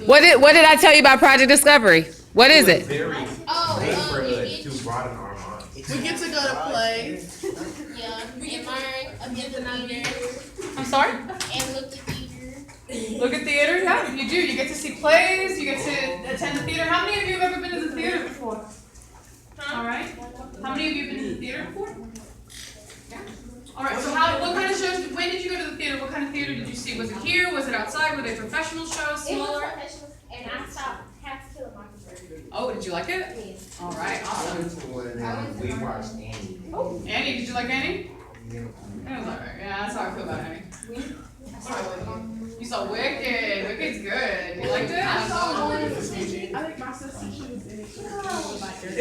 What did I tell you about Project Discovery? What is it? Very neighborhood to broaden our minds. We get to go to plays. Yeah, we can learn against the theater I'm sorry? and look at theater. Look at theater? Yeah, you do. You get to see plays, you get to attend the theater. How many of you have ever been to the theater before? All right. How many of you have been to the theater before? Yeah. All right, so what kind of shows, when did you go to the theater? What kind of theater did you see? Was it here? Was it outside? Were they professional shows, It was smaller? professional, and I saw Cats Kill a Mockingbird. Oh, did you like it? Yes. All right, I awesome. went to one and we watched Annie. Oh, Annie, did you like Annie? It was all right. Yeah, that's how I feel about Annie. You saw Wicked. Wicked's good. You liked it? I think my sister, she was in it. She was like their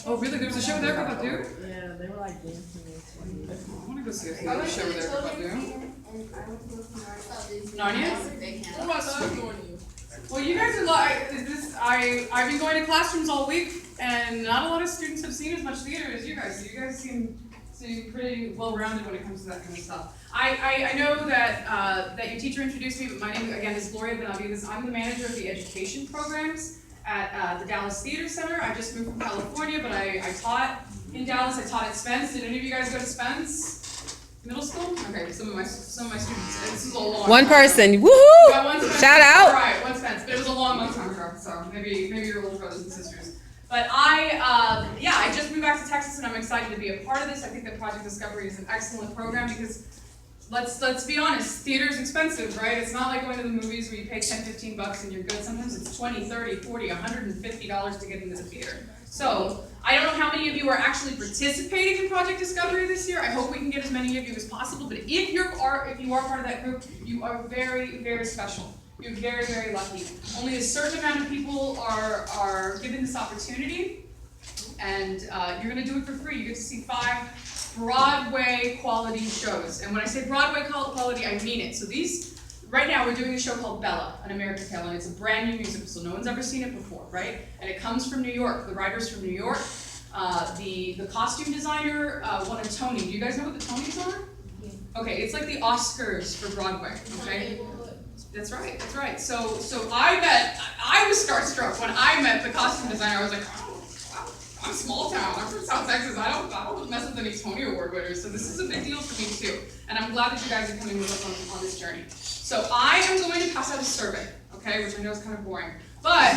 Oh, really? There was a show with Erica Badu? Yeah, they were like dancing and I want to go see a show with Erica Badu. Narnia? What about Narnia? Well, you guys are like, I've been going to classrooms all week, and not a lot of students have seen as much theater as you guys. So you guys seem pretty well-rounded when it comes to that kind of stuff. I know that your teacher introduced me, but my name, again, is Gloria Benavides. I'm the manager of the education programs at the Dallas Theater Center. I just moved from California, but I taught in Dallas. I taught at Spence. Did any of you guys go to Spence? Middle school? Okay, some of my students. This is a long One time person, ago. woohoo! Got one Spence. Shout out! All right, one Spence, but it was a long time ago, so maybe you're little brothers and sisters. But I just moved back to Texas, and I'm excited to be a part of this. I think that Project Discovery is an excellent program because let's be honest, theater is expensive, right? It's not like going to the movies where you pay $10, $15 and you're good. Sometimes it's $20, $30, $40, $150 to get into the theater. So I don't know how many of you are actually participating in Project Discovery this year. I hope we can get as many of you as possible. But if you are part of that group, you are very, very special. You're very, very lucky. Only a certain amount of people are given this opportunity, and you're going to do it for free. You get to see 5 Broadway quality shows. And when I say Broadway quality, I mean it. So right now we're doing a show called Bella, An American Tale, and it's a brand new musical, so no one's ever seen it before, right? And it comes from New York. The writer's from New York. The costume designer won a Tony. Do you guys know what the Tonys are? Yeah. Okay, it's like the Oscars for Broadway, okay? That's right. So I was starstruck when I met the costume designer. I was like, oh, wow, I'm small town. I'm from South Texas. I don't mess with any Tony Award winners. So this is a big deal for me too. And I'm glad that you guys are coming with us on this journey. So I am going to pass out a survey, okay, which I know is kind of boring. But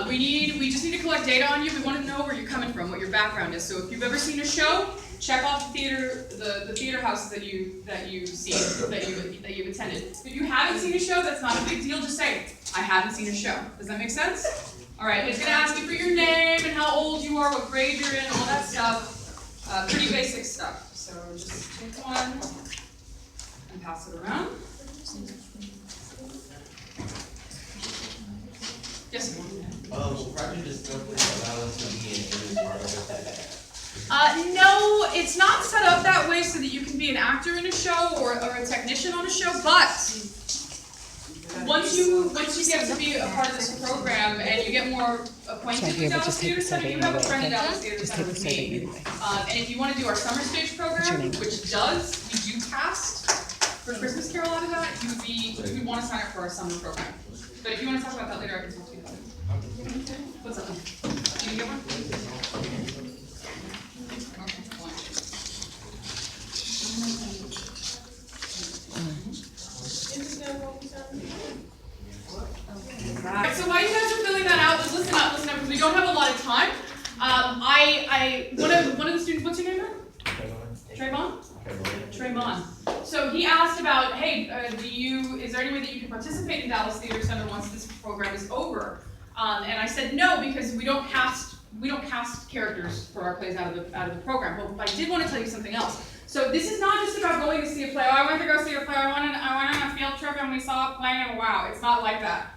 we just need to collect data on you. We want to know where you're coming from, what your background is. So if you've ever seen a show, check off the theater houses that you've seen, that you've attended. If you haven't seen a show, that's not a big deal. Just say, I haven't seen a show. Does that make sense? All right, it's going to ask you for your name and how old you are, what grade you're in, all that stuff. Pretty basic stuff. So just take one and pass it around. Yes? Will Project Discovery allow us to be in every part of it? No, it's not set up that way so that you can be an actor in a show or a technician on a show, but once you get to be a part of this program and you get more acquainted with Dallas Theater Center, you have a friend at Dallas Theater Center with me. And if you want to do our summer stage program, we do cast for Christmas Carol out of that, you would want to sign up for our summer program. But if you want to talk about that later, I can talk to you about it. What's up? Did you get one? Alright, so while you guys are filling that out, just listen up, because we don't have a lot of time. One of the students, what's your name? Trayvon? Trayvon. So he asked about, hey, is there any way that you can participate in Dallas Theater Center once this program is over? And I said no, because we don't cast characters for our plays out of the program. But I did want to tell you something else. So this is not just about going to see a play. Oh, I went to go see a play. I went on a field trip and we saw a play and wow, it's not like that.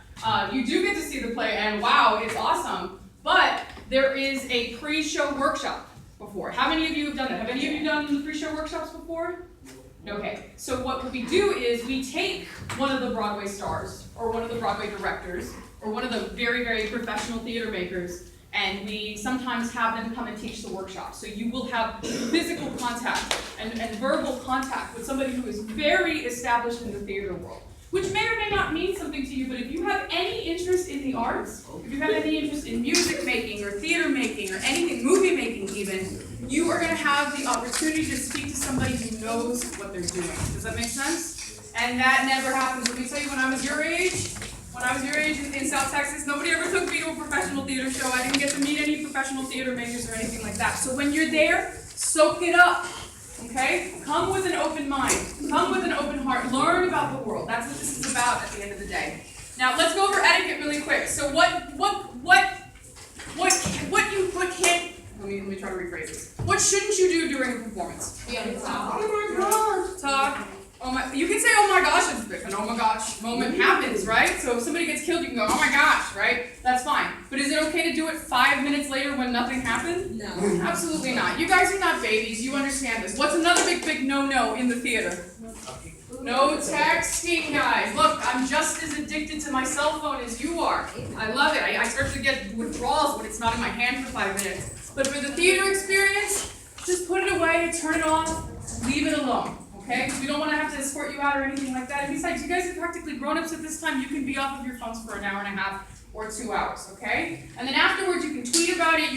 You do get to see the play and wow, it's awesome. But there is a pre-show workshop before. How many of you have done that? Have any of you done the pre-show workshops before? Okay. So what we do is we take one of the Broadway stars or one of the Broadway directors or one of the very, very professional theater makers And we sometimes have them come and teach the workshop. So you will have physical contact and verbal contact with somebody who is very established in the theater world, which may or may not mean something to you, but if you have any interest in the arts, if you have any interest in music making or theater making or anything, movie making even, you are going to have the opportunity to speak to somebody who knows what they're doing. Does that make sense? And that never happens. Let me tell you, when I was your age in South Texas, nobody ever took me to a professional theater show. I didn't get to meet any professional theater makers or anything like that. So when you're there, soak it up. Okay? Come with an open mind. Come with an open heart. Learn about the world. That's what this is about at the end of the day. Now let's go over etiquette really quick. So what can't, let me try to rephrase this. What shouldn't you do during a performance? Be on the top. Oh my gosh. Talk. Oh my, you can say oh my gosh if an oh my gosh moment happens, right? So if somebody gets killed, you can go, oh my gosh, right? That's fine. But is it okay to do it 5 minutes later when nothing happened? No. Absolutely not. You guys are not babies. You understand this. What's another big no-no in the theater? No texting, guys. Look, I'm just as addicted to my cell phone as you are. I love it. I start to get withdrawals when it's not in my hand for 5 minutes. But for the theater experience, just put it away, turn it off, leave it alone. Okay? Because we don't want to have to escort you out or anything like that. And besides, you guys are practically grown-ups at this time. You can be off of your phones for an hour and a half or 2 hours, okay? And then afterwards, you can tweet about it.